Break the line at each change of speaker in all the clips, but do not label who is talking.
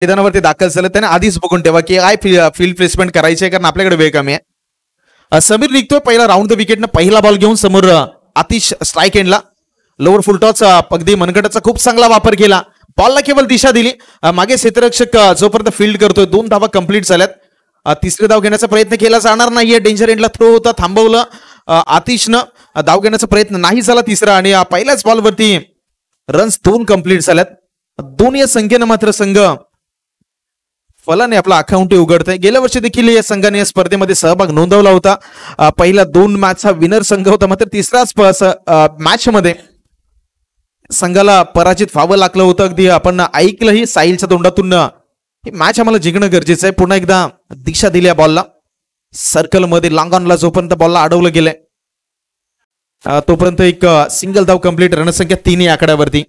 मैदानावरती दाखल झालं त्याने आधीच बघून ठेवा की काय फील्ड प्लेसमेंट करायची आहे, कारण आपल्याकडे वेळ कमी आहे. समीर निघतोय पहिला राऊंड द विकेटनं, पहिला बॉल घेऊन समोर आतिश स्ट्राईक एंडला. लोअर फुलटॉस अगदी मनगटाचा खूप चांगला वापर केला, बॉलला केवळ दिशा दिली. मागे क्षेत्ररक्षक जोपर्यंत फील्ड करतोय 2 धावा कंप्लीट झाल्यात. तिसरे धाव घेण्याचा प्रयत्न केला जाणार नाहीये, डेंजर एंडला थ्रो होता, थांबवलं आतिशनं. धाव घेण्याचा प्रयत्न नाही झाला तिसरा, आणि पहिल्याच बॉलवरती रन्स 2 कंप्लीट झाल्यात. 2 या संख्येनं मात्र संघ फलाने आपला अकाउंट उघडतंय. गेल्या वर्षी देखील या संघाने या स्पर्धेमध्ये सहभाग नोंदवला होता. पहिला 2 मॅचचा विनर संघ होता, मात्र तिसराच मॅच मध्ये संघाला पराजित व्हावं लागलं होतं. अगदी आपण ऐकलंही साहिलच्या तोंडातून, ही मॅच आम्हाला जिंकणं गरजेचं आहे. पुन्हा एकदा दिशा दिली बॉलला सर्कल मध्ये, लॉंग जोपर्यंत बॉलला अडवलं गेलंय तोपर्यंत एक सिंगल धाव कंप्लीट. रणसंख्या 3 या आकड्यावरती.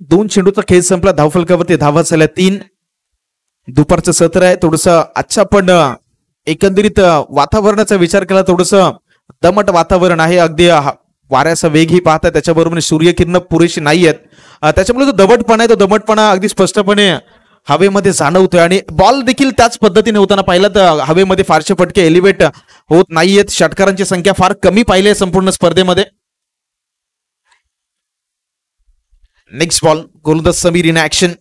2 चेंडूचा खेळ संपला, धावफलकावरती धावा झाल्या 3. दुपारचं सत्र आहे, थोडस अच्छा, पण एकंदरीत वातावरणाचा विचार केला थोडस दमट वातावरण आहे. अगदी वाऱ्याचा वेगही पाहता, त्याच्याबरोबर सूर्यकिरण पुरेशी नाही आहेत, त्याच्यामुळे जो दमटपणा आहे तो दमटपणा अगदी स्पष्टपणे हवेमध्ये जाणवतोय. आणि बॉल देखील त्याच पद्धतीने होताना पाहिलं तर हवेमध्ये फारसे फटके एलिव्हेट होत नाहीयेत. षटकारांची संख्या फार कमी पाहिली आहे संपूर्ण स्पर्धेमध्ये. नेक्स्ट बॉल, गोलंदाज समीर इन ऍक्शन.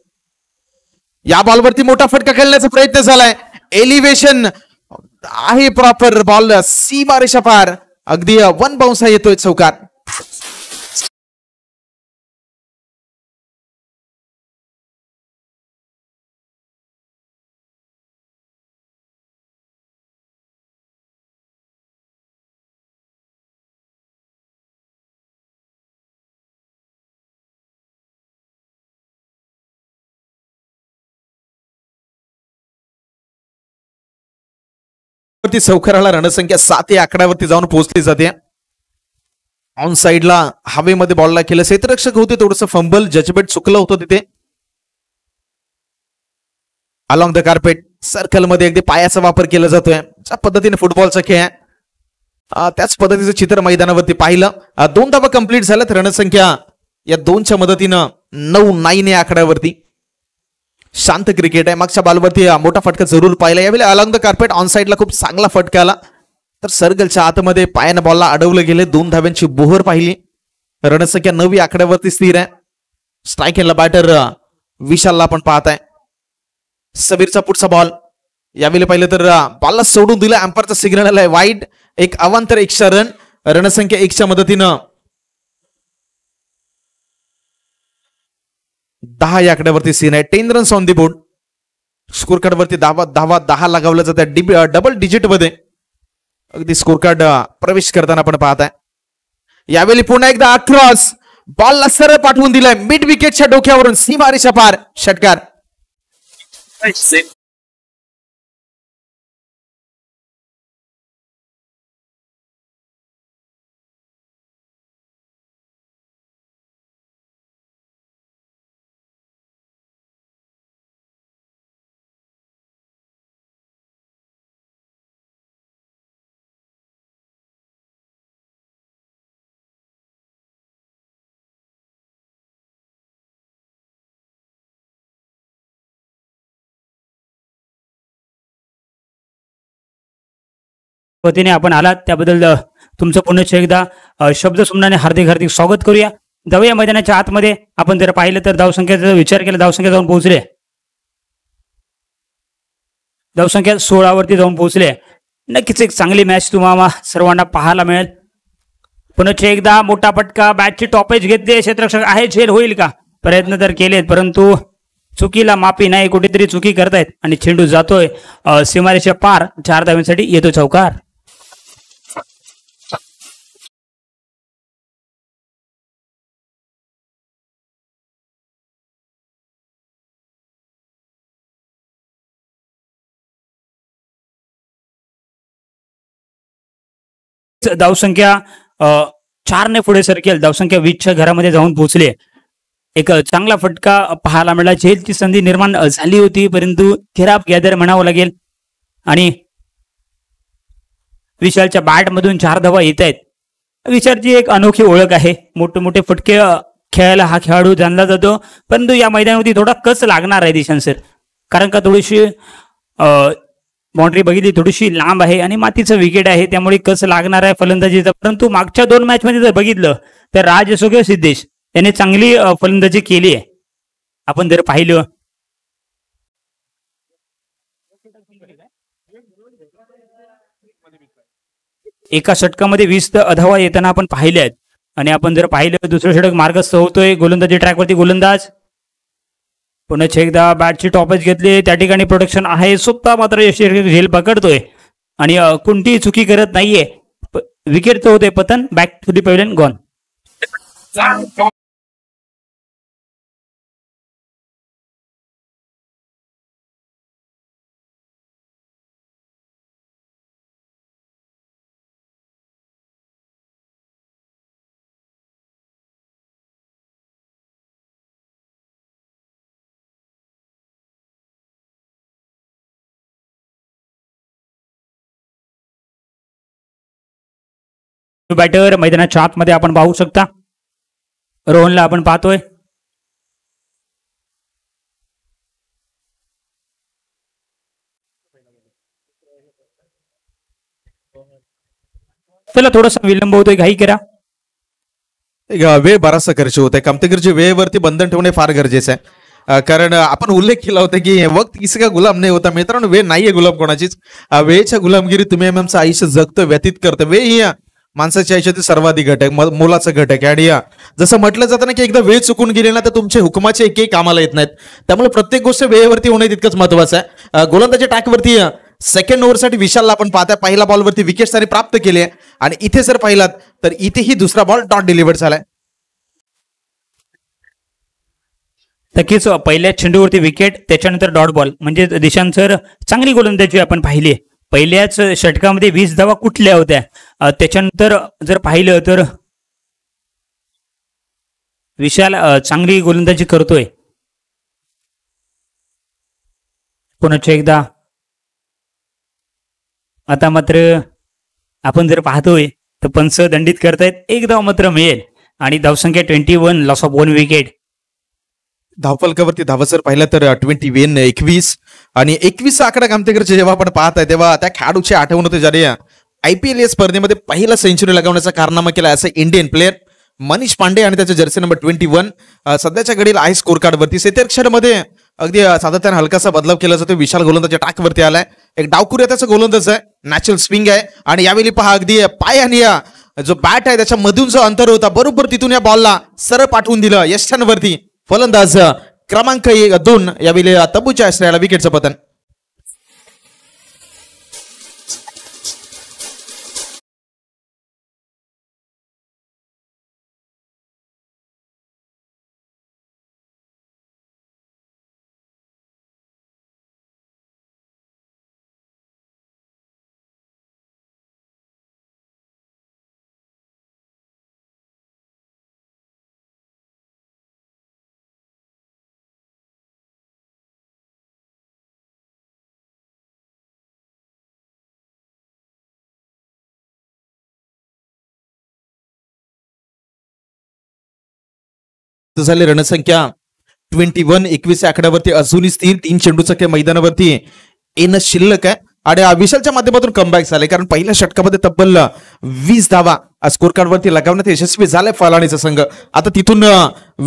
या बॉलवरती मोठा फटका खेळण्याचा प्रयत्न झालाय, एलिव्हेशन आहे प्रॉपर, बॉल सीमारेषा पार, अगदी 1 बाउन्स येतोय चौकार. चौकाराला रणसंख्या 7 या आकड्यावरती जाऊन पोहोचली जाते. ऑन साइडला हवेमध्ये बॉलला केलं, क्षेत्ररक्षक होते, थोडंसं फंबल जजमेंट चुकलं होतं तिथे. अलॉंग द कार्पेट सर्कल मध्ये अगदी पायाचा वापर केला जातोय, ज्या पद्धतीने फुटबॉलचा खेळ आहे त्याच पद्धतीचं चित्र मैदानावरती पाहिलं. 2 धावा कंप्लीट झाल्यात. रणसंख्या या 2च्या मदतीनं 9 या आकड्यावरती. शांत क्रिकेट आहे. मागच्या बॉलवरती मोठा फटका जरूर पाहिला, यावेळी अलॉंग द कार्पेट ऑन साइडला खूप चांगला फटका आला, तर सर्कलच्या आतमध्ये पायानं बॉलला अडवलं गेले. 2 धाव्यांची बोहर पाहिली. रणसंख्या 9 या आकड्यावरती स्थिर आहे. स्ट्राईक एंडला बॅटर विशालला आपण पाहताय. समीरचा पुढचा बॉल, यावेळी पाहिलं तर बॉलला सोडून दिलं, अँपरचा सिग्नल आलाय वाईड. एक अवांतर 1 रन. रणसंख्या 1च्या मदतीनं 10 या आकड्यावरती सीन आहे. 10 runs on the board. Score card वरती धावा 10 लगावल्या जातात डबल डिजिट मध्ये. अगदी स्कोर कार्ड प्रवेश करताना आपण पाहताय. यावेळी पुन्हा एकदा अक्रॉस, बॉलला सरळ पाठवून दिलाय मिड विकेटच्या डोक्यावरून, सीमारेषा पार, षटकार.
वतीने आपण आलात त्याबद्दल तुमचं पुन्हा एकदा शब्द सुमनाने हार्दिक हार्दिक स्वागत करूया. जाऊया मैदानाच्या आतमध्ये. आपण जर पाहिलं तर धावसंख्येचा विचार केला, धावसंख्या जाऊन पोहोचले, धावसंख्या 16 वरती जाऊन पोहोचले. नक्कीच एक चांगली मॅच तुम्हाला सर्वांना पाहायला मिळेल. पुन्हा एकदा मोठा फटका, बॅटची टॉपेज घेतली, क्षेत्ररक्षक आहे, झेल होईल का, प्रयत्न तर केलेत परंतु चुकीला माफी नाही, कुठेतरी चुकी करतायत आणि चेंडू जातोय सीमारेषा पार. 4 धाव्यांसाठी येतो चौकार. धावसंख्या 4 ने पुढे सरकेल. धावसंख्या 20च्या घरामध्ये जाऊन पोहोचले. एक चांगला फटका पाहायला मिळाला. झेलची संधी निर्माण झाली होती परंतु खराब गॅदर म्हणावं लागेल. आणि विशालच्या बॅट मधून 4 धावा येत आहेत. विशालची एक अनोखी ओळख आहे. मोठे मोठे फटके खेळायला हा खेळाडू जाणला जातो, परंतु या मैदानावरती थोडा कस लागणार आहे दिशांत सर, कारण का थोडीशी बाउंड्री बघितली थोडीशी लांब आहे आणि मातीचं विकेट आहे, त्यामुळे कस लागणार आहे फलंदाजीचा. परंतु मागच्या 2 मॅच मध्ये जर बघितलं तर राज असो किंवा सिद्धेश यांनी चांगली फलंदाजी केली आहे. आपण जर पाहिलं एका षटकामध्ये 20 धावा येताना आपण पाहिले आहेत. आणि आपण जर पाहिलं दुसरं षटक मार्गस्थ होतोय गोलंदाजी ट्रॅकवरती गोलंदाज पुन्हा एकदा बॅटची टॉपच घेतली, त्या ठिकाणी प्रोटेक्शन आहे, स्वतः मात्र यशस्वी झेल पकडतोय आणि कोणतीही चुकी करत नाहीये. विकेटचं होते पतन, back to the pavilion gone. Batter मैदानाच्या आतमध्ये आपण पाहू शकता, रोहनला आपण पाहतोय. चला थोडासा विलंब होतोय, घाई करा.
वेळ बराचसा खर्च होत आहे. कामतेकरची वेळेवरती बंधन ठेवणे फार गरजेचं आहे. कारण आपण उल्लेख केला होता की वक्त किसी का गुलाम नाही होता. मित्रांनो, वेळ नाहीये गुलाम कोणाचीच. वेळेच्या गुलामगिरी तुम्ही आमचं आयुष्य जगतो, व्यतीत करतो. वेळ ही माणसाच्या आयुष्यातील सर्वाधिक घटक, मोलाचा घटक आहे. आणि जसं म्हटलं जातं ना की एकदा वेळ चुकून गेली ना तर तुमचे हुकुमाचे एकही कामाला येत नाहीत. त्यामुळे प्रत्येक गोष्ट वेळेवरती होणे तितकंच महत्वाचं आहे. गोलंदाजी ट्रॅकवरती सेकंड ओव्हरसाठी विशालला आपण पाहताय, पहिला बॉलवरती विकेट त्याने प्राप्त केली आहे. आणि इथे जर पाहिलात तर इथेही दुसरा बॉल डॉट डिलिव्हर्ड झालाय.
नक्कीच पहिल्या चेंडूवरती विकेट, त्याच्यानंतर डॉट बॉल, म्हणजे दिशांत सर चांगली गोलंदाजी आपण पाहिली. पहिल्याच षटकामध्ये 20 धावा कुठल्या होत्या. त्याच्यानंतर जर पाहिलं तर विशाल चांगली गोलंदाजी करतोय. पुन्हा एकदा आता मात्र आपण जर पाहतोय तर पंच दंडित करतायत. एक धाव मात्र मिळेल आणि धावसंख्या 21, लॉस ऑफ 1 विकेट.
धावफलकावरती धावा जर पाहिलं तर 21 आणि 21 आकडा कामतेकरचे जेव्हा आपण पाहताय तेव्हा त्या खेळाडूची आठवण होते ज्याने IPL या स्पर्धेमध्ये पहिला सेंचुरी लगावण्याचा कारनामा केला. असं इंडियन प्लेअर मनीष पांडे आणि त्याच्या जर्सी नंबर 21 सध्याच्या घडीला आहे स्कोर कार्डवरती. मध्ये अगदी सातत्याने हलकासा बदलाव केला जातो. विशाल गोलंदाजच्या टाकवरती आलाय. एक डावकुऱ्या त्याचा गोलंदाज आहे, नॅचरल स्विंग आहे. आणि यावेळी पहा अगदी पाय आणि जो बॅट आहे त्याच्या मधून जो अंतर होता बरोबर तिथून या बॉलला सरळ पाठवून दिलं यष्टांवरती. फलंदाज क्रमांक 2 यावेळी तब्बूच्या आश्रयाला विकेटचं पतन. झाले रणसंख्या 21, 21 आकड्यावरती अजूनही स्थिर. 3 चेंडूचं खेळ मैदानावरती येणं शिल्लक आहे. आणि विशालच्या माध्यमातून कमबॅक झाले, कारण पहिल्या षटकामध्ये तब्बल 20 धावा स्कोर कार्डवरती लगावण्यात यशस्वी झालाय फलाणीचा संघ. आता तिथून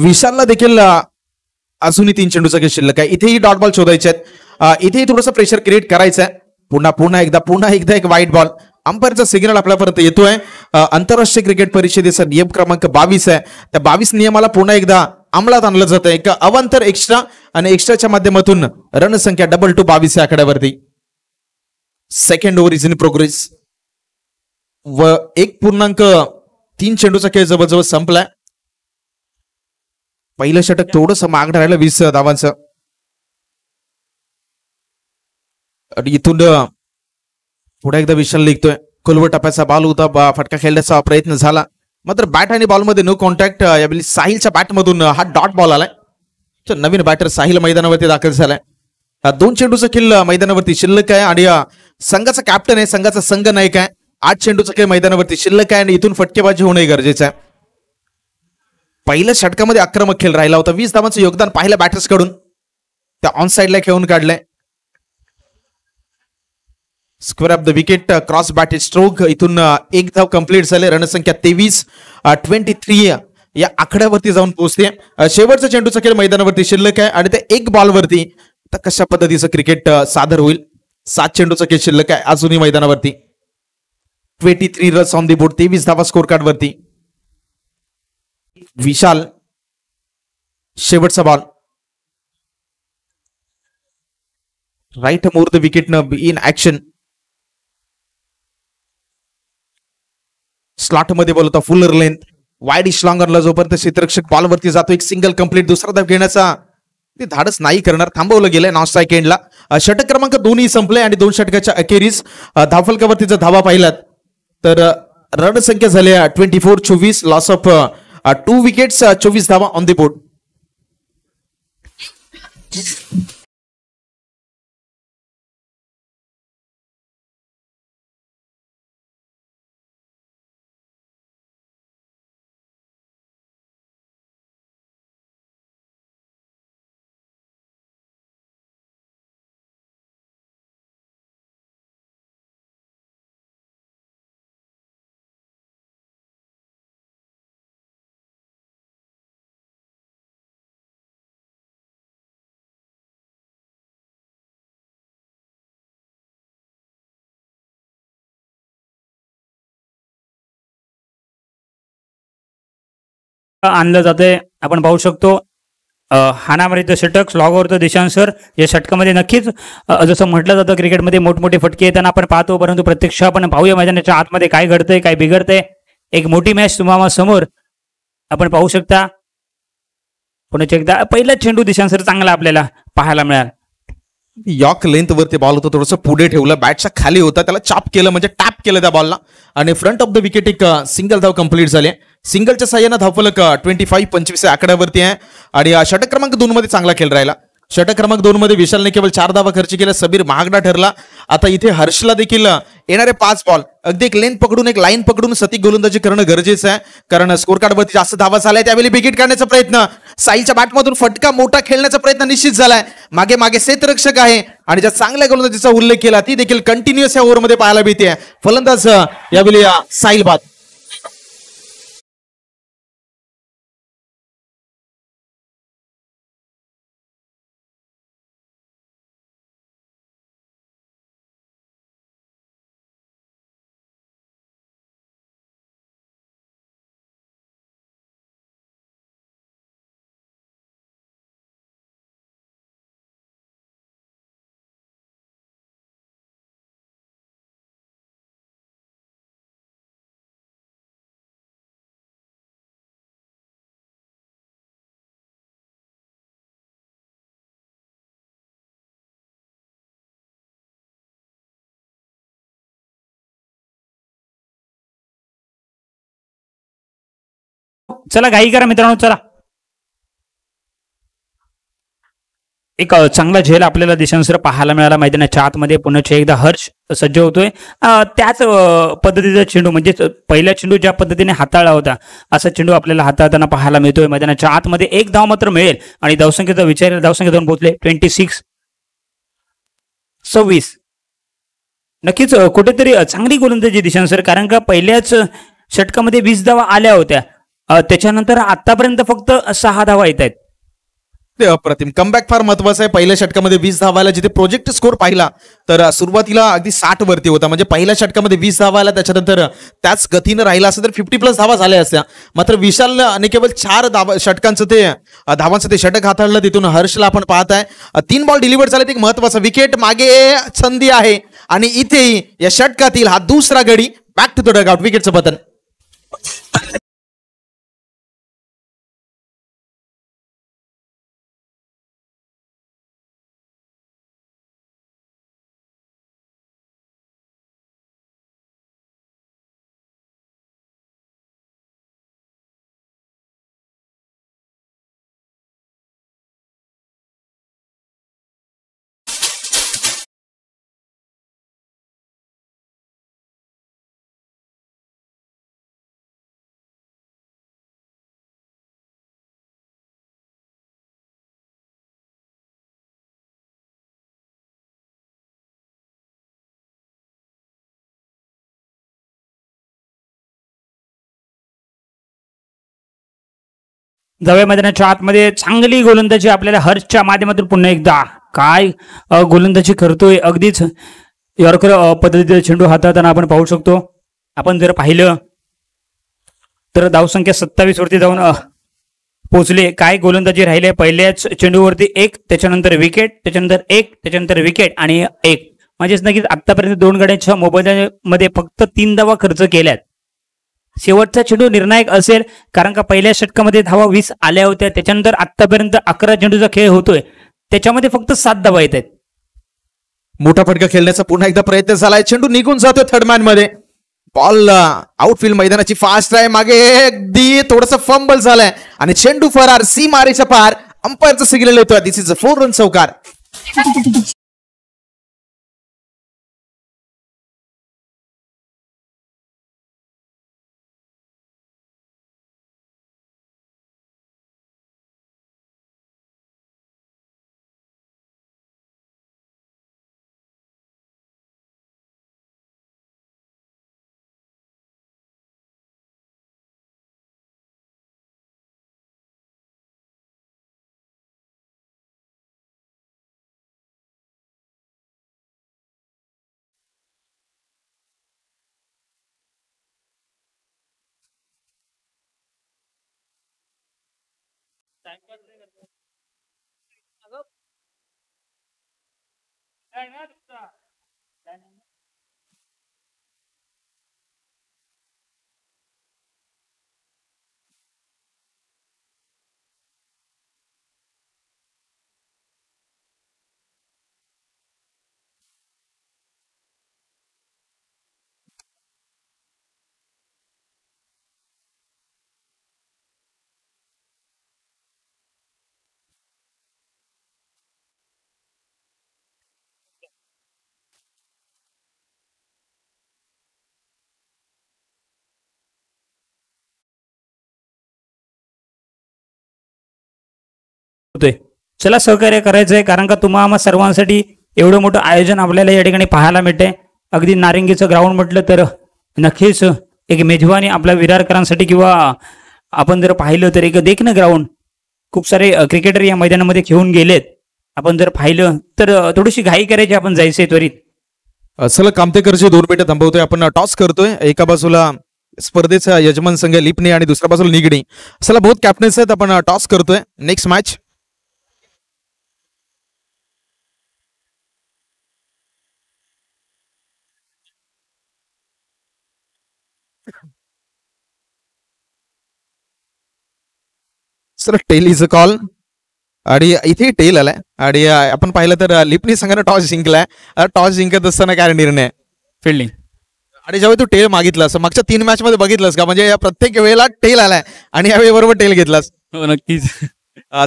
विशालला देखील अजूनही 3 चेंडूचा खेळ शिल्लक आहे. इथेही डॉट बॉल शोधायचे आहेत. इथेही थोडंसं प्रेशर क्रिएट करायचं आहे. पुन्हा एकदा एक वाईट बॉल. अंपायरचा सिग्नल आपल्यापर्यंत येतोय. आंतरराष्ट्रीय क्रिकेट परिषदेचा नियम क्रमांक 22 आहे. त्या 22 नियमाला पुन्हा एकदा अंमलात आणलं जातं. एक अवांतर एक्स्ट्रा आणि एक्स्ट्राच्या माध्यमातून रणसंख्या 22 या आकड्यावरती. Second over is in progress व 1.3 चेंडूचा खेळ जवळजवळ संपलाय. पहिलं षटक थोडंसं मागणं राहिलं 20 धावांचं. आणि इथून पुढे एकदा विशाल लिखतोय. खोलवर टप्प्याचा बॉल होता, फटका खेळण्याचा प्रयत्न झाला, मात्र बॅट आणि बॉलमध्ये नो कॉन्टॅक्ट. यावेळी साहिलच्या बॅटमधून हा डॉट बॉल आलाय. तर नवीन बॅटर साहिल मैदानावरती दाखल झालाय. 2 चेंडूचा खेळ मैदानावरती शिल्लक आहे आणि संघाचा कॅप्टन आहे, संघाचा संघ नायक आहे. 8 चेंडूचा खेळ मैदानावरती शिल्लक आहे आणि इथून फटकेबाजी होणे गरजेचं आहे. पहिल्या षटकामध्ये आक्रमक खेळ राहिला होता. 20 धावांचं योगदान पाहिलं बॅटर्स कडून, त्या ऑन साइडला खेळून काढलंय. Square of the wicket cross batted stroke, इथून एक धाव कंप्लीट झाले. रणसंख्या 23, 23 या आकड्यावरती जाऊन पोहोचते. शेवटचा चेंडूचा खेळ मैदानावरती शिल्लक आहे आणि त्या एक बॉलवरती तर कशा पद्धतीचं क्रिकेट सादर होईल. 7 चेंडूचा खेळ शिल्लक आहे अजूनही मैदानावरती. 23 रन्स ऑन दी बोर्ड, 23 धावा स्कोर कार्ड वरती. विशाल शेवटचा ball, right more the wicket न इन ऍक्शन. स्लॉट मध्ये बॉल होता, फुलर लेंथ, वाईड लॉंगरला जोपर्यंत क्षेत्ररक्षक बॉलवरती जातो. एक सिंगल कंप्लीट, दुसरा धाव घेण्याचा ते धाडस नाही करणार, थांबवलं गेलंय नॉन स्ट्राईक एंडला. षटक क्रमांक 2 संपले आणि 2 षटकाच्या अखेरीस धावफलकावरती जर धावा पाहिलात तर रणसंख्या झाल्या 24-24, लॉस ऑफ 2 विकेट्स, 24 धावा ऑन द बोर्ड.
आणलं जातंय. आपण पाहू शकतो हाणामारीचं षटक, स्लॉगवरचं देशांसर. या षटकामध्ये नक्कीच जसं म्हटलं जातं क्रिकेटमध्ये मोठमोठे फटके येताना आपण पाहतो, परंतु प्रत्यक्ष आपण पाहूया मैदानाच्या आतमध्ये काय घडतंय, काय बिघडतंय. एक मोठी मॅच तुम्हाला समोर आपण पाहू शकता. पुन्हा एकदा पहिला चेंडू देशांसर चांगला आपल्याला पाहायला मिळाला.
यॉर्क लेंथ वरती बॉल होता, थोडंसं पुढे ठेवलं, बॅटच्या खाली होता, त्याला चाप केलं म्हणजे टॅप केलं त्या बॉलला आणि फ्रंट ऑफ द विकेट एक सिंगल धाव कंप्लीट झाले. सिंगलच्या साह्यानं धावफलक 25-25 आकड्यावरती आहे आणि षटक क्रमांक 2 मध्ये चांगला खेळ राहिला. षटक क्रमांक 2 मध्ये विशालने केवळ 4 धावा खर्च केल्या, सबीर महागडा ठरला. आता इथे हर्षला देखील येणारे 5 बॉल अगदी एक लेन पकडून, एक लाईन पकडून सती गोलंदाजी करणं गरजेचं आहे, कारण स्कोर कार्ड वरती जास्त धावा झाल्या. त्यावेळी विकेट काढण्याचा प्रयत्न, साईलच्या बॅटमधून फटका मोठा खेळण्याचा प्रयत्न निश्चित झालाय. मागे मागे क्षेत्ररक्षक आहे आणि ज्या चांगल्या गोलंदाजीचा उल्लेख केला ती देखील कंटिन्युअस या ओव्हरमध्ये पाहायला मिळते. फलंदाज यावेळी साहिल बाद.
चला घाई करा मित्रांनो, चला. एक चांगला झेल आपल्याला देशांसर पाहायला मिळाला मैदानाच्या आतमध्ये. पुन्हा एकदा हर्ष सज्ज होतोय. त्याच पद्धतीचा चेंडू म्हणजे पहिला चेंडू ज्या पद्धतीने हाताळला होता असा चेंडू आपल्याला हाताळताना पाहायला मिळतोय. मैदानाच्या आतमध्ये एक धाव मात्र मिळेल आणि धावसंख्येचा विचार, धावसंख्या 2 पोहोचले 26-26. नक्कीच कुठेतरी चांगली गोलंदाजी देशांसर, कारण का पहिल्याच षटकामध्ये 20 धावा आल्या होत्या, त्याच्यानंतर आतापर्यंत फक्त 6 धावा येत आहेत.
ते अप्रतिम कमबॅक फार महत्वाचं आहे. पहिल्या षटकामध्ये 20 धावायला जिथे प्रोजेक्ट स्कोर पाहिला तर सुरुवातीला अगदी 60 वरती होता, म्हणजे पहिल्या षटकामध्ये 20 धावायला, त्याच्यानंतर त्याच गतीनं राहिला असं तर 50+ धावा झाल्या असत्या. मात्र विशालने केवळ 4 षटकांचं ते धावांचं ते षटक हाताळलं. तिथून हर्षला आपण पाहत आहे 3 बॉल डिलिव्हर झाले, एक महत्वाचा विकेट. मागे संधी आहे आणि इथेही या षटकातील हा दुसरा गडी. बॅक टू द डगआउट, विकेटचं पतन.
जाऊया मैदानाच्या आतमध्ये चांगली गोलंदाजी आपल्याला हर्षच्या माध्यमातून पुन्हा एकदा काय गोलंदाजी करतोय अगदीच यॉर्कर पद्धतीने चेंडू हाताळताना आपण पाहू शकतो. आपण जर पाहिलं तर धावसंख्या 27 वरती जाऊन पोहोचले. काय गोलंदाजी राहिले पहिल्याच चेंडूवरती एक, त्याच्यानंतर विकेट, त्याच्यानंतर एक, त्याच्यानंतर विकेट आणि एक. म्हणजेच नक्कीच आतापर्यंत 2 गड्यांच्या मोबदल्यामध्ये फक्त 3 धावा खर्च केल्यात. शेवटचा चेंडू निर्णायक असेल कारण का पहिल्या षटकामध्ये धावा 20 आल्या होत्या. त्याच्यानंतर आतापर्यंत 11 चेंडूचा खेळ होतोय त्याच्यामध्ये फक्त 7 धावा येत आहेत.
मोठा फटका खेळण्याचा पुन्हा एकदा प्रयत्न झालाय. चेंडू निघून जातोय थर्ड मॅन मध्ये. बॉल आउटफील्ड मैदानाची फास्ट आहे. मागे अगदी थोडस फंबल झालाय आणि चेंडू फरार सी मारेच्या पार. अंपायरचं सिग्नल येतोय. दिस इज अ 4 रन चौकार.
होतोय. चला सहकार्य करायचंय कारण का तुम्हा सर्वांसाठी एवढं मोठं आयोजन आपल्याला या ठिकाणी पाहायला मिळतंय. अगदी नारिंगीचं ग्राउंड म्हटलं तर नक्कीच एक मेजवानी आपल्या विरारकरांसाठी किंवा आपण जर पाहिलं तर एक देखणं ग्राउंड. खूप सारे क्रिकेटर या मैदानामध्ये खेळून गेलेत. आपण जर पाहिलं तर थोडीशी घाई करायची, आपण जायचंय त्वरित.
चला कामतेकरचे 2 मिनिटं थांबवतोय. आपण टॉस करतोय. एका बाजूला स्पर्धेचा यजमान संघ लिपणे आणि दुसऱ्या बाजूला निगडी. चला बहुत कॅप्टन्स आहेत. आपण टॉस करतोय. Next match. Sir tail is a call आणि इथे टेल आलाय आणि आपण पाहिलं तर लिपणी संघानं टॉस जिंकलाय. टॉस जिंकत असताना काय निर्णय
फिल्डिंग
आणि जेव्हा तू टेल मागितलास मागच्या 3 मॅच मध्ये बघितलंस का, म्हणजे या प्रत्येक वेळेला टेल आलाय आणि यावेळी बरोबर टेल घेतलास.
हो नक्कीच.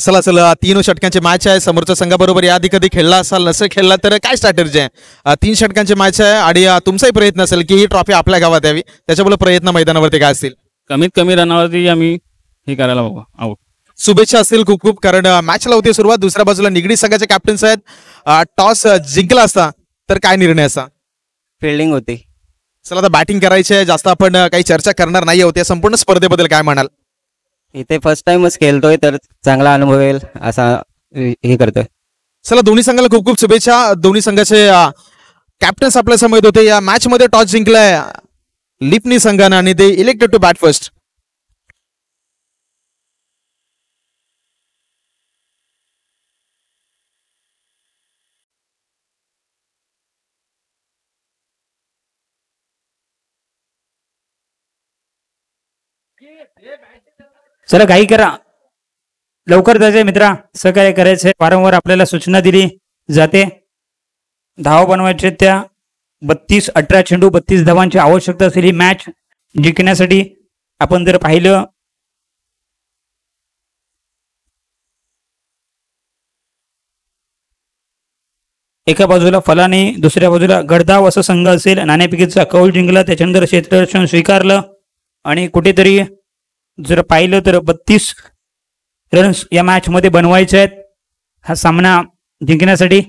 चला चला 3 षटकांचे मॅच आहे. समोरच्या संघाबरोबर याआधी कधी खेळला असाल, नसेल खेळला तर काय स्ट्रॅटेजी आहे. 3 षटकांचे मॅच आहे आणि तुमचाही प्रयत्न असेल की ही ट्रॉफी आपल्या गावात यावी. त्याच्यामुळे प्रयत्न मैदानावरती काय असतील.
कमीत कमी रनावरती आम्ही हे करायला बघू आहोत.
शुभेच्छा असतील खूप खूप, कारण मॅचला होती सुरुवात. दुसऱ्या बाजूला निगडी संघाचे कॅप्टन्स आहेत. टॉस जिंकला असता तर काय निर्णय असा.
फिल्डिंग होती.
चला आता बॅटिंग करायची आहे. जास्त आपण काही चर्चा करणार नाही आहोत. या संपूर्ण स्पर्धेबद्दल काय म्हणाल.
इथे फर्स्ट टाइमच खेळतोय तर चांगला अनुभव येईल असा हे करतोय.
चला दोन्ही संघाला खूप खूप शुभेच्छा. दोन्ही संघाचे कॅप्टन्स आपल्या समोर होते. या मॅच मध्ये टॉस जिंकलाय लिपणी संघानं आणि ते इलेक्टेड टू बॅट फर्स्ट.
चला घाई करा, लवकर जायचंय मित्रा. सहकार्य करायचंय. वारंवार आपल्याला सूचना दिली जाते. धावा बनवायचे त्या 32-18 चेंडू 32 धावांची आवश्यकता असलेली मॅच जिंकण्यासाठी. आपण जर पाहिलं एका बाजूला फलाने, दुसऱ्या बाजूला गडधाव असं संघ असेल. नाणेफेकीचा कौल जिंकला, त्याच्यानंतर क्षेत्ररक्षण स्वीकारलं आणि कुठेतरी जर पाहिलं तर 32 रन्स या मॅच मध्ये बनवायचे आहेत हा सामना जिंकण्यासाठी.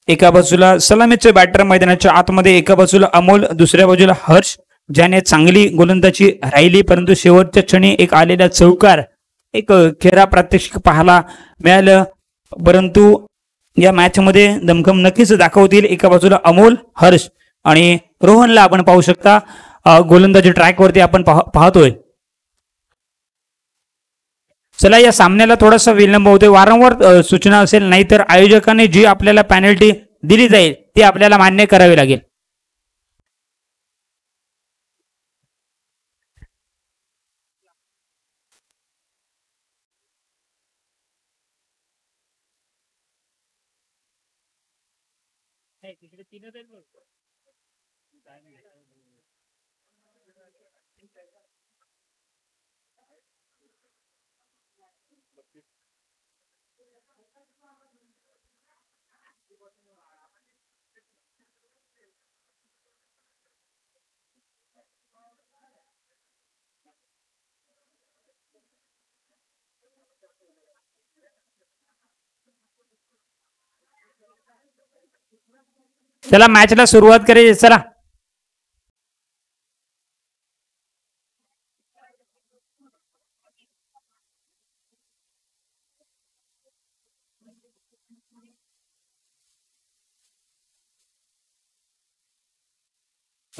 एका बाजूला सलामीचे बॅटर मैदानाच्या आतमध्ये, एका बाजूला अमोल, दुसऱ्या बाजूला हर्ष, ज्याने चांगली गोलंदाजी राहिली परंतु शेवटच्या क्षणी एक आलेला चौकार, एक खेळा प्रात्यक्षिक पाहायला मिळालं. परंतु या मॅच मध्ये दमखम नक्कीच दाखवतील. एका बाजूला अमोल, हर्ष आणि रोहनला आपण पाहू शकता गोलंदाजी ट्रॅक वरती आपण पाहतोय. चला, या सामन्याला थोडासा विलंब होतोय. वारंवार सूचना असेल, नाहीतर आयोजकांनी जी आपल्याला पॅनल्टी दिली जाईल ती आपल्याला मान्य करावी लागेल. चला, मॅचला सुरुवात करायची. चला,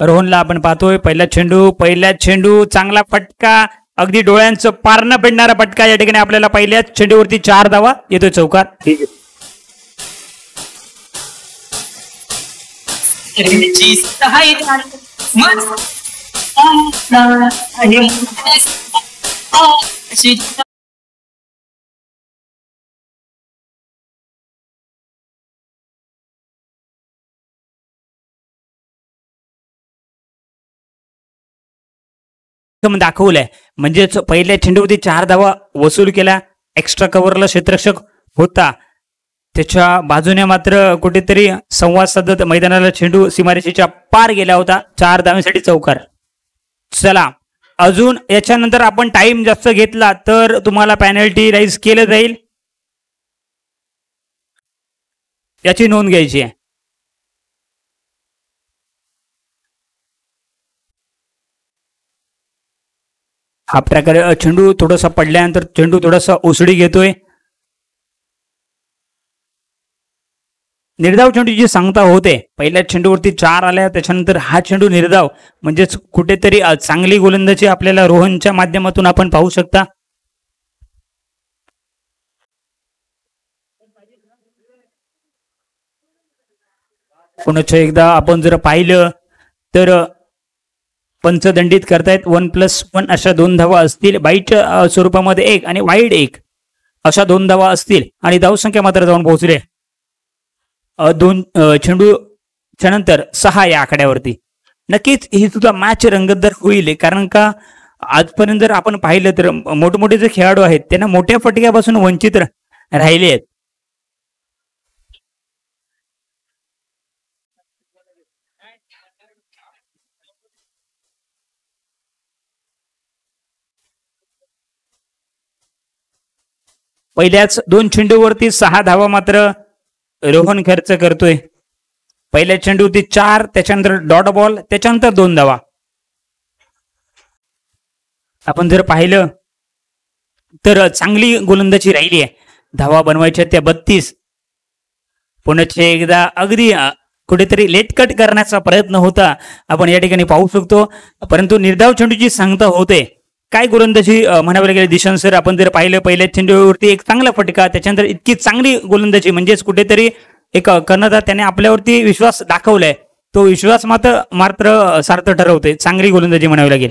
रोहनला आपण पाहतोय. पहिला चेंडू चांगला फटका, अगदी डोळ्यांचं पारणं पेडणारा फटका. या ठिकाणी आपल्याला पहिल्याच चेंडूवरती 4 धावा, येतोय चौकार. दाखवलंय म्हणजेच पहिल्या चेंडूवरती 4 धावा वसूल केला. एक्स्ट्रा कव्हरला क्षेत्ररक्षक होता, त्याच्या बाजूने मात्र कुठेतरी संवाद साधत मैदानाला चेंडू सीमारेषेच्या पार गेला होता. 4 धावेसाठी चौकार. चला, अजून याच्यानंतर आपण टाइम जास्त घेतला तर तुम्हाला पॅनल्टी राईज केलं जाईल, याची नोंद घ्यायची आहे. हा प्रकारे चेंडू थोडासा पडल्यानंतर चेंडू थोडासा उसळी घेतोय. निर्धाव चेंडूची सांगता होते. पहिल्या चेंडूवरती 4 आल्या, त्याच्यानंतर हा चेंडू निर्धाव, म्हणजेच कुठेतरी चांगली गोलंदाजी आपल्याला रोहनच्या माध्यमातून आपण पाहू शकता. पुन्हा एकदा आपण जर पाहिलं तर पंचदंडित करतायत. 1+1 अशा 2 धावा असतील. बाईटच्या स्वरूपामध्ये 1 आणि वाईड 1 अशा 2 धावा असतील आणि धावसंख्या मात्र जाऊन पोहोचले 2 चेंडूच्या नंतर 6 या आकड्यावरती. नक्कीच ही सुद्धा मॅच रंगतदार होईल, कारण का आजपर्यंत जर आपण पाहिलं तर मोठमोठे जे खेळाडू आहेत त्यांना मोठ्या फटक्यापासून वंचित राहिले आहेत. पहिल्याच 2 चेंडूवरती 6 धावा मात्र रोहन खर्च करतोय. पहिल्या चेंडूवरती 4, त्याच्यानंतर डॉट बॉल, त्याच्यानंतर 2 धावा. आपण जर पाहिलं तर चांगली गोलंदाजी राहिली आहे. धावा बनवायच्या त्या 32. पुन्हा एकदा अगदी कुठेतरी लेटकट करण्याचा प्रयत्न होता, आपण या ठिकाणी पाहू शकतो. परंतु निर्धाव चेंडूची सांगता होते. काय गोलंदाजी म्हणायला गेले दिशांत सर, आपण जर पाहिलं पहिल्या चेंडूवरती एक चांगला फटका, त्याच्यानंतर इतकी चांगली गोलंदाजी, म्हणजेच कुठेतरी एक कर्णधार त्याने आपल्यावरती विश्वास दाखवलाय. तो विश्वास मात्र सार्थ ठरवते. चांगली गोलंदाजी म्हणावी लागेल.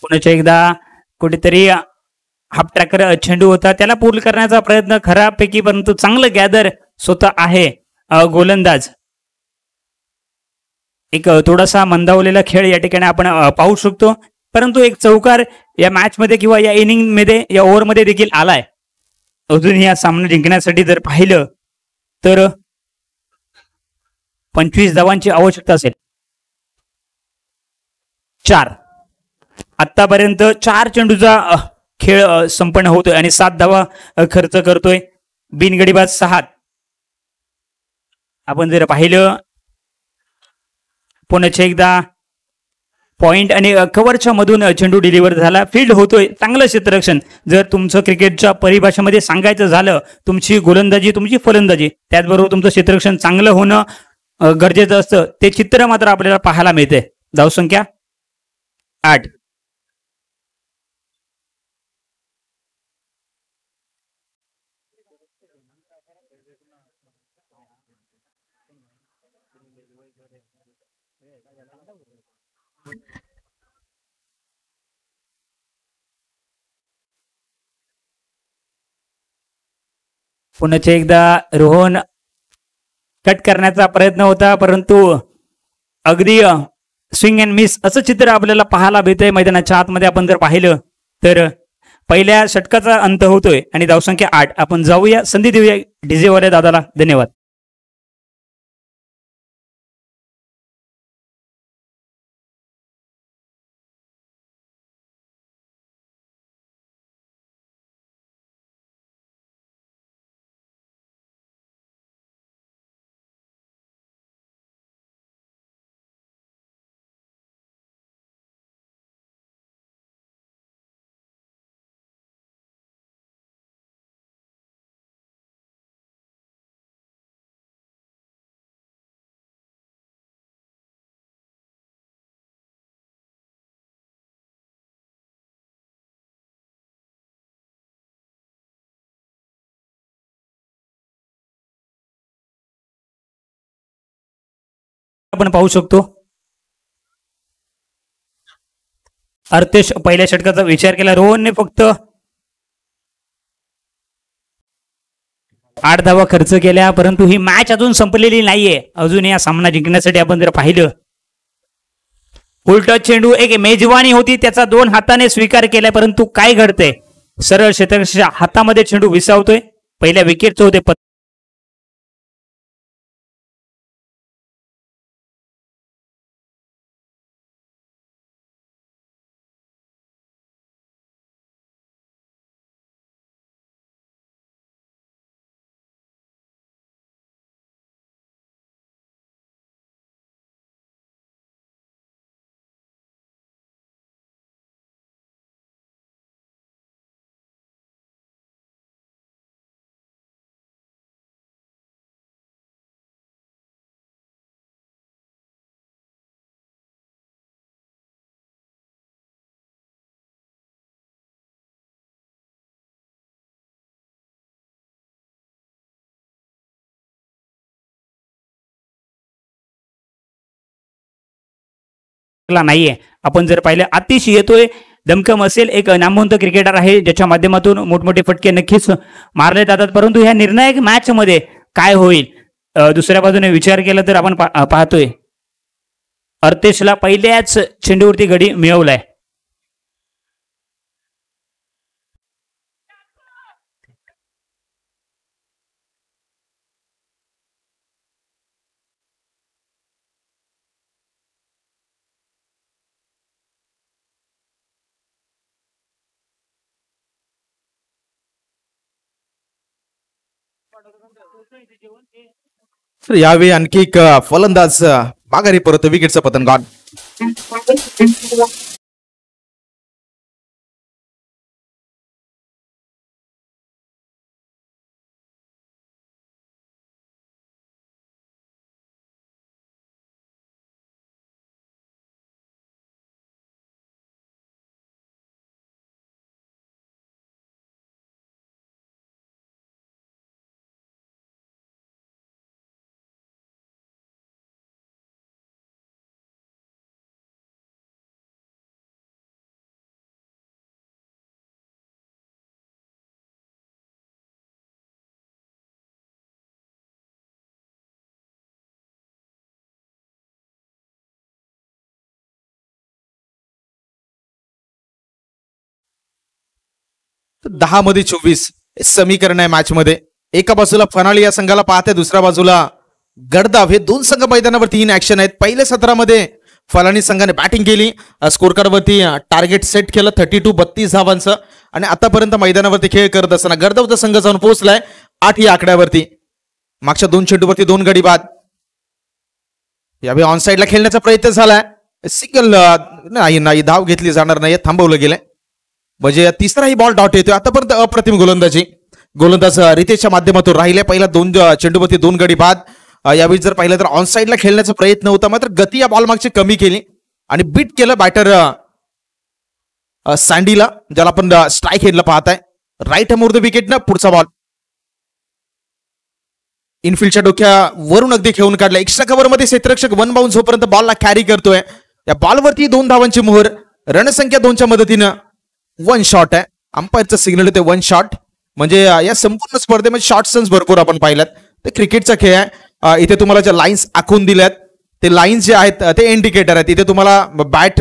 पुन्हा एकदा कुठेतरी हाफ ट्रॅकर चेंडू होता, त्याला पूल करण्याचा प्रयत्न खराबपैकी, परंतु चांगलं गॅदर स्वतः आहे गोलंदाज. एक थोडासा मंदावलेला खेळ या ठिकाणी आपण पाहू शकतो. परंतु एक चौकार या मॅच मध्ये किंवा या इनिंग मध्ये, या ओव्हर मध्ये देखील आलाय. अजून या सामना जिंकण्यासाठी जर पाहिलं तर 25 धावांची आवश्यकता असेल. 4 आतापर्यंत 4 चेंडूचा खेळ संपन्न होतोय आणि 7 धावा खर्च करतोय बिनगडीबाज 6. आपण जर पाहिलं पुन्हा एकदा पॉइंट आणि कव्हरच्या मधून चेंडू डिलिव्हर झाला. फील्ड होतोय, चांगलं क्षेत्ररक्षण. जर तुमचं क्रिकेटच्या परिभाषेमध्ये सांगायचं झालं, तुमची गोलंदाजी, तुमची फलंदाजी, त्याचबरोबर तुमचं क्षेत्ररक्षण चांगलं होणं गरजेचं असतं. ते चित्र मात्र आपल्याला पाहायला मिळते. धावसंख्या 8. पुन्हा एकदा रोहन कट करण्याचा प्रयत्न होता, परंतु अगदी स्विंग अँड मिस असं चित्र आपल्याला पाहायला मिळतंय. मैदानाच्या आतमध्ये आपण जर पाहिलं तर पहिल्या षटकाचा अंत होतोय आणि धावसंख्या 8. आपण जाऊया, संधी देऊया डीजेवाल्या दादाला. धन्यवाद. आपण पाहू शकतो अर्थेश पहिल्या षटकाचा विचार केला. रोहनने फक्त 8 धावा खर्च केल्या, परंतु ही मॅच अजून संपलेली नाहीये. अजून या सामना जिंकण्यासाठी आपण जर पाहिलं, उलटा चेंडू एक मेजवानी होती, त्याचा 2 हाताने स्वीकार केलाय, परंतु काय घडतंय, सरळ क्षेत्ररक्षकाच्या हातामध्ये चेंडू विसावतोय. पहिल्या विकेटचं होते नाहीये. आपण जर पाहिलं आतिश येतोय, दमकम असेल, एक नामवंत क्रिकेटर आहे ज्याच्या माध्यमातून मोठमोठे फटके नक्कीच मारले जातात, परंतु ह्या निर्णायक मॅच मध्ये काय होईल. दुसऱ्या बाजूने विचार केला तर आपण पाहतोय अर्थेशला पहिल्याच चेंडूवरती गडी मिळवलाय.
तर यावेळी आणखी एक फलंदाज माघारी परत, विकेटचं पतन गॉन. तर 10 मध्ये 24 समीकरण आहे मॅच मध्ये. एका बाजूला फनाळी या संघाला पाहते, दुसऱ्या बाजूला गडदाव. हे दोन संघ मैदानावरती इन ऍक्शन आहेत. पहिल्या सत्रामध्ये फलानी संघाने बॅटिंग केली, स्कोर कार्डवरती टार्गेट सेट केलं 32 धावांचं आणि आतापर्यंत मैदानावरती खेळ करत असताना गर्दवता संघ जाऊन पोहोचलाय 8 या आकड्यावरती. मागच्या 2 चेंडूवरती 2 गडी बाद. यावेळी ऑन साईडला खेळण्याचा प्रयत्न झालाय, सिंगल नाही धाव घेतली जाणार नाही, थांबवलं गेलंय. म्हणजे तिसराही बॉल डॉट येतोय. आतापर्यंत अप्रतिम गोलंदाज रितेशच्या माध्यमातून राहिले. पहिला 2 चेंडूवरती 2 गडी बाद. यावेळी जर पाहिलं तर ऑन साईडला खेळण्याचा प्रयत्न होता, मात्र गती या बॉल मागची कमी केली आणि बीट केलं बॅटर सँडीला, ज्याला आपण स्ट्राईक हेडला पाहताय. राईट मोर द विकेटनं पुढचा बॉल इनफिल्डच्या डोक्यावरून अगदी खेळून काढला. एक्स्ट्रा कव्हरमध्ये क्षेत्ररक्षक 1 बाउन्स होपर्यंत बॉलला कॅरी करतोय. या बॉलवरती 2 धावांची मोहर. रणसंख्या 2च्या मदतीनं 1 शॉट आहे. अंपायरचा सिग्नल ते 1 शॉट. म्हणजे या संपूर्ण स्पर्धेमध्ये शॉर्ट रन्स भरपूर आपण पाहिल्यात. ते क्रिकेटचा खेळ आहे. इथे तुम्हाला ज्या लाईन्स आखून दिल्यात ते लाईन्स जे आहेत ते इंडिकेटर आहेत. इथे तुम्हाला बॅट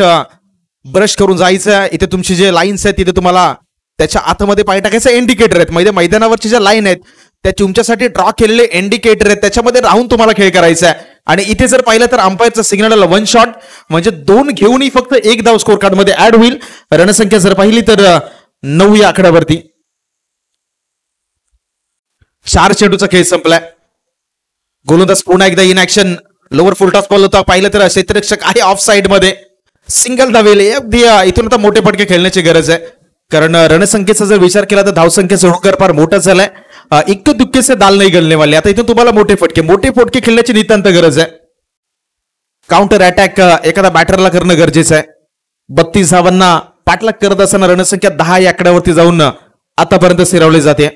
ब्रश करून जायचं आहे. इथे तुमची जे लाईन्स आहेत तिथे तुम्हाला त्याच्या आतमध्ये पाय टाकायचं इंडिकेटर आहेत. म्हणजे मैदानावरची ज्या लाईन आहेत त्या तुमच्यासाठी ड्रॉ केलेले इंडिकेटर आहेत, त्याच्यामध्ये राहून तुम्हाला खेळ करायचा आहे. आणि इथे जर पाहिलं तर अंपायरचा सिग्नल 1 शॉट, म्हणजे 2 घेऊनही फक्त 1 धाव स्कोर कार्ड मध्ये ऍड होईल. रणसंख्या जर पाहिली तर 9 या आकड्यावरती. 4 चेंडूचा खेळ संपलाय. गोलंदाज पुन्हा एकदा in action. Lower full toss ball होता, पाहिलं तर क्षेत्ररक्षक आहे ऑफ साइड मध्ये, सिंगल धावेले. अगदी इथून आता मोठे फटके खेळण्याची गरज आहे, कारण रणसंख्येचा जर विचार केला तर धावसंख्येचा होकार फार मोठा झालाय. इतके दुःखे से दाल नाही गलने वाले. आता इथून तुम्हाला मोठे फटके खेळण्याची नितांत गरज आहे. काउंटर अटॅक एखादा बॅटरला करणं गरजेचं आहे. 32 धावांना पाठलाग करत असताना रणसंख्या 10 या आकड्यावरती जाऊन आतापर्यंत स्थिरावली जाते.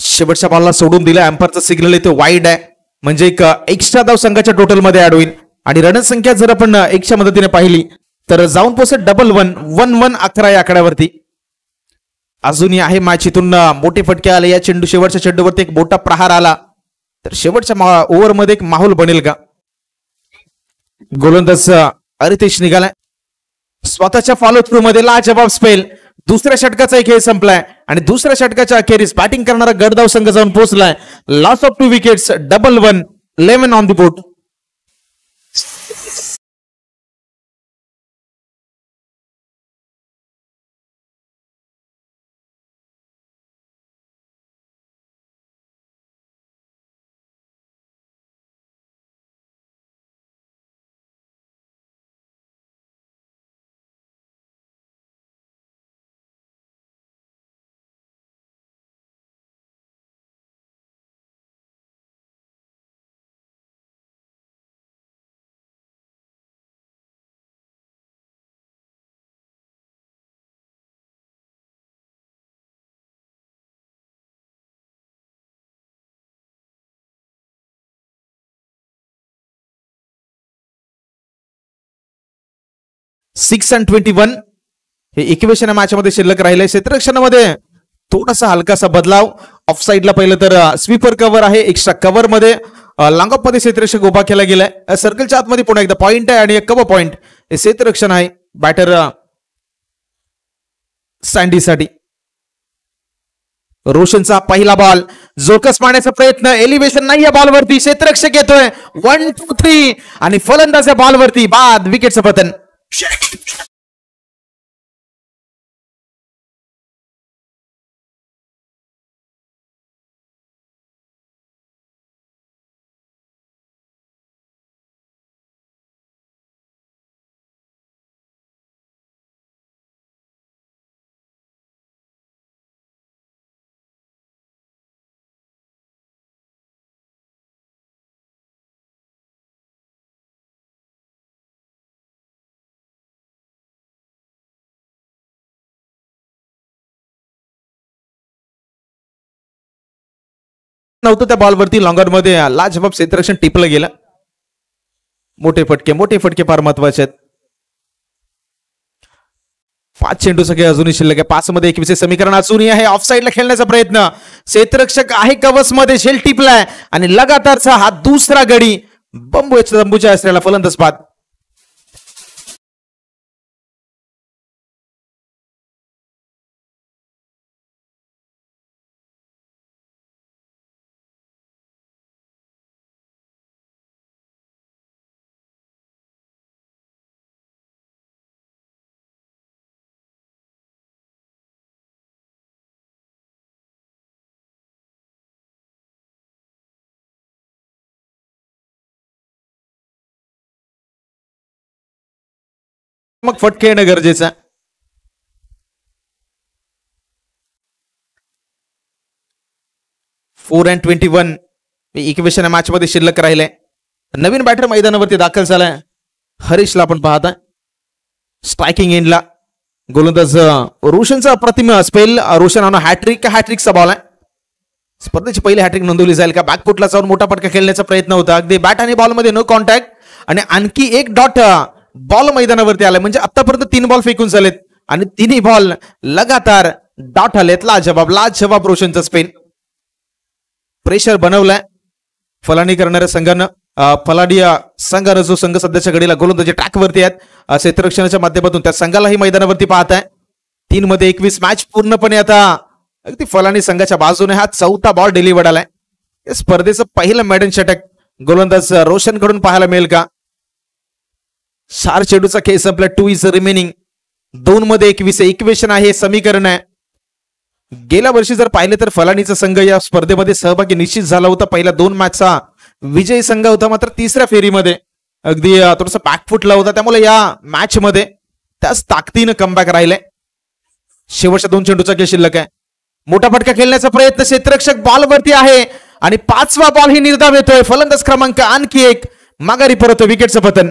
शेवटच्या बॉलला सोडून दिला. एम्पायरचा सिग्नल इथे वाईड आहे, म्हणजे एक एक्स्ट्रा धाव संघाच्या टोटल मध्ये ऍड होईल. आणि रणसंख्या जर आपण 1च्या मदतीने पाहिली तर जाऊन पोहोचत 1-1 11 या आकड्यावरती. अजूनही आहे मॅच. इथून मोठे फटके आले. या शेवटच्या चेंडूवरती एक मोठा प्रहार आला तर शेवटच्या ओव्हरमध्ये एक माहोल बनेल का? गोलंदाज रितेश निघालाय. स्वतःच्या फॉलो थ्रू मध्ये लाजवाब स्पेल. दुसऱ्या षटकाचा खेळ संपलाय आणि दुसऱ्या षटकाच्या अखेरीस बॅटिंग करणारा गडदाव संघ जाऊन पोहोचलाय. Loss of 2 wickets, 1-1, 11 on the board. Six and 21 हे इक्वेशन या मॅच मध्ये शिल्लक राहिले. क्षेत्ररक्षणामध्ये थोडासा हलकासा बदलाव. ऑफ साईडला पहिलं तर स्वीपर कव्हर आहे. एक्स्ट्रा कव्हर मध्ये लॉंग ऑफ मध्ये क्षेत्ररक्षक उभा केला गेलाय. सर्कलच्या आतमध्ये पुन्हा एकदा पॉइंट आहे आणि एक कव्हर पॉइंट हे क्षेत्ररक्षण आहे बॅटर सँडीसाठी. रोशनचा पहिला बॉल, जोरकस मारण्याचा प्रयत्न, एलिव्हेशन नाही या बॉलवरती. क्षेत्ररक्षक येतोय 1, 2, 3 आणि फलंदाज या बॉलवरती बाद. विकेटचं पतन. नव्हतं त्या बॉलवरती. लॉंगर मध्ये लाजवाब क्षेत्ररक्षण टिपलं गेलं. मोठे फटके फार महत्वाचे आहेत. 5 चेंडू सगळे अजूनही शिल्लक आहे. 5 मध्ये 21 समीकरण अजूनही आहे. ऑफ साईडला खेळण्याचा प्रयत्न, क्षेत्ररक्षक आहे कवच मध्ये, झेल टिपलाय आणि लगातारचा हा दुसरा गडी. बंबूच्या असलेला फलंदाज बाद. मग फटके येणं गरजेचं आहे. फोर अँड 21 इक्वेशन मॅच मध्ये शिल्लक राहिले. नवीन बॅटर मैदानावरती दाखल झालाय. हरीशला आपण पाहताय स्ट्रायकिंग एंडला. गोलंदाज रोशनचा अप्रतिम स्पेल. रोशन हॅट्रिकचा बॉल आहे. स्पर्धेची पहिली हॅट्रिक नोंदवली जाईल का? बॅकफुटला जाऊन मोठा फटका खेळण्याचा प्रयत्न होता. अगदी बॅट आणि बॉल मध्ये नो कॉन्टॅक्ट आणि आणखी एक डॉट बॉल मैदानावरती आलाय. म्हणजे आतापर्यंत 3 बॉल फेकून झालेत आणि 3 बॉल लगातार डॉट आलेत. लाजवाब रोशनचा स्पेन. प्रेशर बनवलाय फलानी करणाऱ्या संघानं. फलाडी संघानं जो संघ सध्याच्या घडीला गोलंदाजी ट्रॅकवरती आहेत क्षेत्ररक्षणाच्या माध्यमातून त्या संघालाही मैदानावरती पाहताय. 3 मध्ये 21 मॅच पूर्णपणे आता अगदी फलानी संघाच्या बाजूने हा 4था बॉल डिलिव्हर्ड आलाय. या स्पर्धेचं पहिलं मेडन षटक गोलंदाज रोशन कडून पाहायला मिळेल का? 4 चेंडूचा केस आपला 2 इज रिमेनिंग. 2 मध्ये 21 इक्वेशन आहे, समीकरण आहे. गेल्या वर्षी जर पाहिले तर फलानीचा संघ या स्पर्धेमध्ये सहभागी निश्चित झाला होता. पहिल्या 2 मॅचचा विजयी संघ होता. मात्र तिसऱ्या फेरीमध्ये अगदी थोडासा बॅकफुटला होता. त्यामुळे या मॅच मध्ये त्याच ताकदीनं कमबॅक राहिले. शेवटच्या 2 चेंडूचा खेळ शिल्लक आहे. मोठा फटका खेळण्याचा प्रयत्न. क्षेत्ररक्षक बॉलवरती आहे आणि 5वा बॉल ही निर्धाव येतोय. फलंदाज क्रमांक आणखी एक माघारी परत. विकेटचं पतन.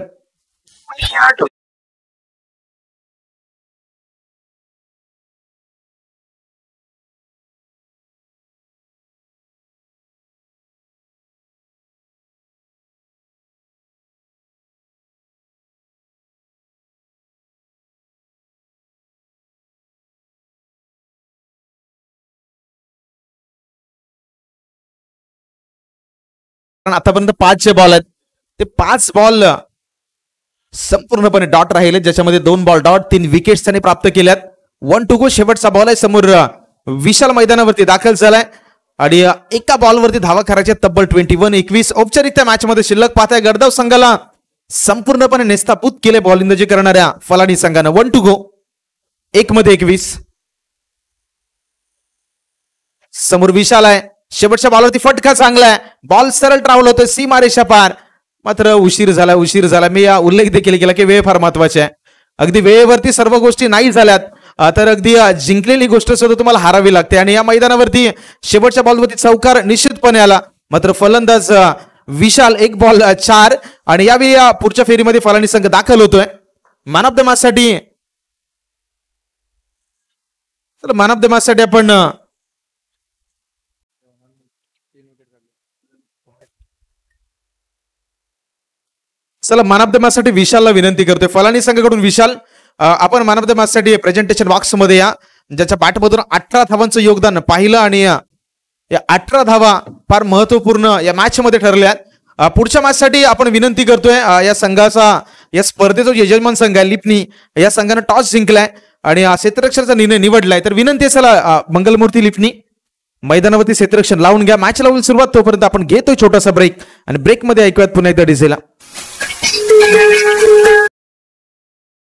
आतापर्यंत 5 बॉल आहेत. ते 5 बॉल संपूर्णपणे डॉट राहिले, ज्याच्यामध्ये 2 बॉल डॉट, 3 विकेट्स त्यांनी प्राप्त केल्यात. 1 टू गो. शेवटचा बॉल आहे. समोर विशाल मैदानावरती दाखल झालाय आणि एका बॉलवरती धावा करायच्या तब्बल 21-21. औपचारिक त्या मॅच मध्ये शिल्लक पाहताय. गडदव संघाला संपूर्णपणे नेस्तापूत केले बॉलिंगजी करणाऱ्या फलानी संघानं. 1 टू गो. 1 मध्ये 21. समोर विशाल आहे. शेवटच्या बॉलवरती फटका चांगला आहे. बॉल सरळ ट्रॅव्हल होतोय सीमारेषा पार. मात्र उशीर झाला. मी या उल्लेख देखील केला की वेळ फार महत्वाची आहे. अगदी वेळेवरती सर्व गोष्टी नाही झाल्यात तर अगदी जिंकलेली गोष्ट सुद्धा तुम्हाला हारावी लागते. आणि या मैदानावरती शेवटच्या बॉलवरती चौकार निश्चितपणे आला. मात्र फलंदाज विशाल 1 बॉल 4 आणि यावेळी या पुढच्या फेरीमध्ये फलानी संघ दाखल होतोय. मॅन ऑफ द मॅच साठी आपण मॅन ऑफ द मॅच साठी विशालला विनंती करतोय. फलानी संघाकडून विशाल आपण मॅन ऑफ द मॅच साठी प्रेझेंटेशन बॉक्स मध्ये या. ज्याच्या बॅटमधून 18 धावांचं योगदान पाहिलं आणि या 18 धावा फार महत्वपूर्ण या मॅच मध्ये ठरल्या. पुढच्या मॅच साठी आपण विनंती करतोय या संघाचा, या स्पर्धेचा यजमान संघ आहे लिपणी, या संघानं टॉस जिंकलाय आणि क्षेत्ररक्षणाचा निर्णय निवडलाय. तर विनंती असेल मंगलमूर्ती लिपणी मैदानावरती क्षेत्ररक्षण लावून घ्या. मॅचला होईल सुरुवात. तोपर्यंत आपण घेतोय छोटासा ब्रेक आणि ब्रेक मध्ये ऐकूयात पुन्हा एकदा डीजेला.